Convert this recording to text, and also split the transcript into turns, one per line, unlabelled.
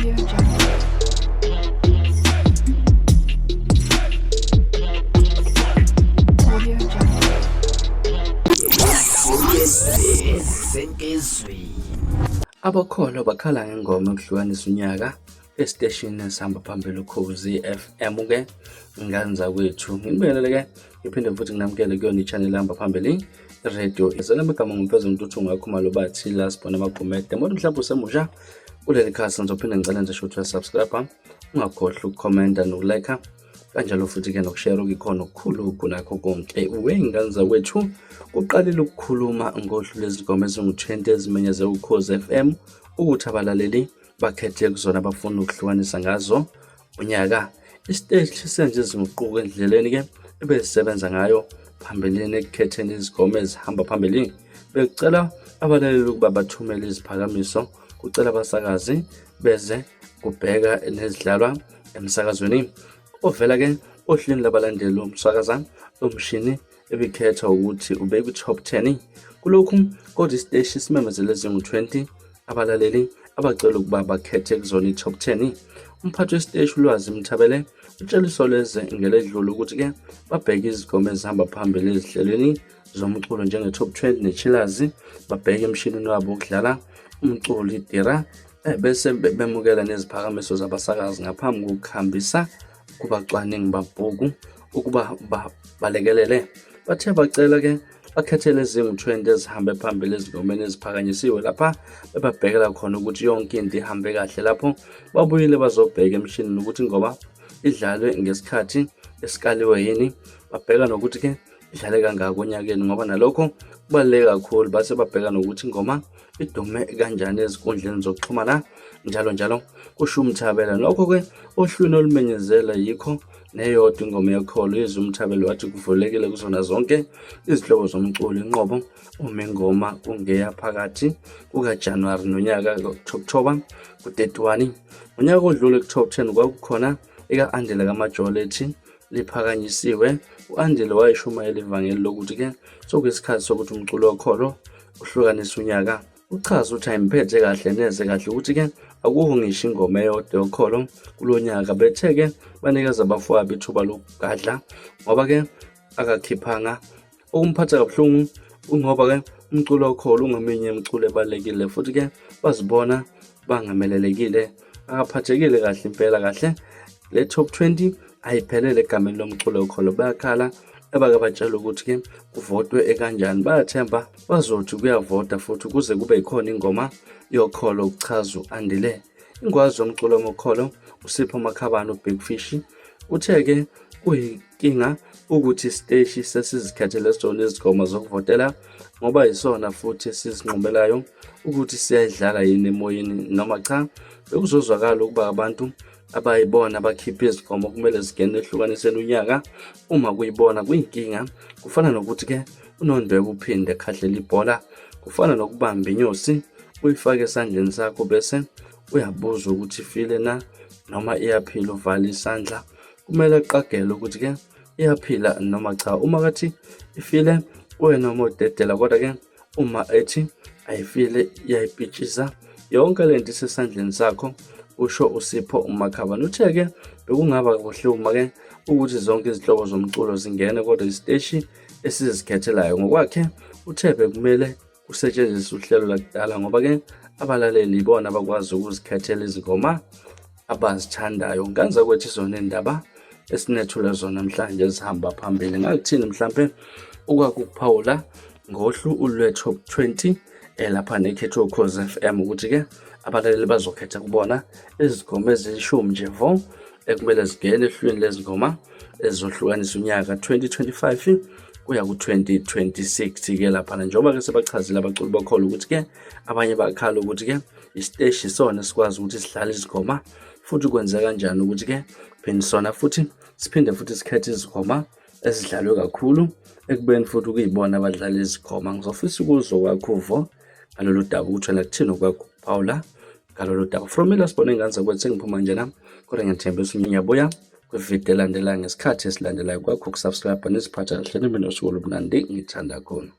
Audio Jungle. Audio Jungle.
Abakholwa bakhala ngengoma yokuhlukanisa unyaka esiteshini esihamba phambili Ukhozi FM ke nganza kwethu ngibelele ke ngiphinde futhi nginamukele kuyona i-channel ehamba phambili radio ezelama igama ngumphezulu Ntuthu ngakho malobathi la sibona amagumede modu mhlawumbe usemusha kuleli khasi ngizophinde ngicela nje ukuthi subscribe ungakhohlwa ukukhomenta nokulike kanjalo futhi ke nokushare ukukhona okukhulu kunakho konke uwenganza kwethu uqalile ukukhuluma ngohlu lezigoma ezingu-20 ezimenyeze Ukhozi FM ukuthi abalaleli bakhethe kuzona abafuna ukuhlukanisa ngazo unyaka isiteji senze izinguquko endleleni ke ebezisebenza ngayo phambilini ekukhetheni izigoma ezihamba phambili bekucela abalaleli ukuba bathumele iziphakamiso kucela abasakazi beze kubheka nezidlalwa emsakazweni ovela ke ohlwini labalandeli umsakaza omshini ebikhetha ukuthi ubeke i-top 10 kulokhu kodwa isiteshi simemezele ezingu-20 abalaleli abacela ukuba bakhethe kuzona i-top 10 umphathi wesiteshi ulwazi Mthabele utsheliso leze ngeledlula ukuthi ke babheke izigoma ezihamba phambili ezihlelweni zomculo njenge-top 20 nechilazi babheke emshinini wabo ukudlala umculo idira bese bemukela neziphakamiso zabasakazi ngaphambi kokuhambisa kubacwaningi babhuku ukuba balekelele bathe bacela ke bakhethele ezingu-20 ezihambe phambili ezigomeni eziphakanyisiwe lapha bebabhekela khona ukuthi yonke into ihambe kahle lapho babuyile bazobheka emshinini ukuthi ngoba idlalwe ngesikhathi esikaliwe yini babheka nokuthi ke idlale kangaka onyakeni ngoba nalokho kubaluleke kakhulu base babheka nokuthi ingoma idume kanjani ezinkundleni zokuxhumana njalo kusho uMthabela lokho ke ohlwini olumenyezela yikho neyodwa ingoma yokholo yezwe uMthabela wathi kuvulekile kuzona zonke izihlobo zomculo inqobo uma ingoma kungeya phakathi kukaJanuwari nonyaka October ku-31 unyaka odlule ku-top 10 kwakukhona ika-Andile kaMajole ethi liphakanyisiwe u-Andile wayishumayela ivangeli lokuthi ke sokuyisikhathi sokuthi umculo wokholo uhlukanise unyaka uchaza ukuthi ayimphethe kahle neze kahle ukuthi ke akuho ngisho ingoma eyodwa yokholo kulonyaka bethe ke banikeza abafowabo ithuba lokugadla ngoba ke akakhiphanga ukumphatha kabuhlungu ngoba ke umculo wokholo ungeminye imiculo ebalekile futhi ke bazibona bangamelelekile akaphathekile kahle impela kahle le top 20 ayiphelele egameni lomculo wokholo bayakhala abake batshela ukuthi ke kuvotwe ekanjani bayathemba bazothi kuyavota futhi kuze kube ikhona ingoma yokholo ukuchaza uAndile ingwazi yomculo wokholo uSipho Makhabane uBig Fish uthe ke kuyinkinga ukuthi isiteshi sesizikhethele zona izigoma zokuvotela ngoba isona futhi sizinqumelayo ukuthi siyadlala yini emoyeni noma cha bekuzozwakala ukuba abantu abayibona bakhipha izigoma kumele zigene ehlukaniseni unyaka uma kuyibona kuyinkinga kufana nokuthi ke uNondwebo uphinde khahlela ibhola kufana nokubamba inyosi uyifake esandleni sakho bese uyabuza ukuthi ifile na noma iyaphila uvala isandla kumele aqagele ukuthi ke iyaphila noma cha uma kathi ifile wena modedela kodwa ke uma ethi ayifile iyayipitshisa yonke lento isesandleni sakho usho uSipho Makhabane uthe ke bekungaba kuhle uma ke ukuthi zonke izihlobo zomculo zingene kodwa isiteshi esizikhethelayo ngokwakhe uthe bekumele kusetshenziswe uhlelo lakudala ngoba ke abalaleli ibona abakwazi ukuzikhethela izingoma abazithandayo nganza kwethu izona indaba esinethule zona namhlanje ezihamba phambili ngakuthini mhlambe ukwakuphawula ngohlu ulwe-top 20 lapha nekhetho Ukhozi FM ukuthi ke abalaleli bazokhetha kubona izigoma ezishumi nje vo ekumele zigene ehlwini lezingoma ezohlukanisa unyaka 2025 kuya ku-2026 ke lapha njengoba ke sebachazile abaculi bokholo ukuthi ke abanye bakhala ukuthi ke isiteshi sona sikwazi ukuthi sidlale izigoma futhi kwenza kanjani ukuthi ke phinde sona futhi siphinde futhi sikhethe izigoma ezidlalwe kakhulu ekubeni futhi ukuyibona abadlali izigoma ngizofisa ukuzwa kwakho uvo ngalolu daba ukuthi wena kuthini okwakho Paula ngalolu daba from ilasibona inganza kwethu sengiphuma nje nami kodwa ngiyathembisa ngiyabuya kwivideo elandelayo ngesikhathi esilandelayo kwakho ukusubscribe nesiphatha kahle nimi nosuku olumnandi ngithanda khona.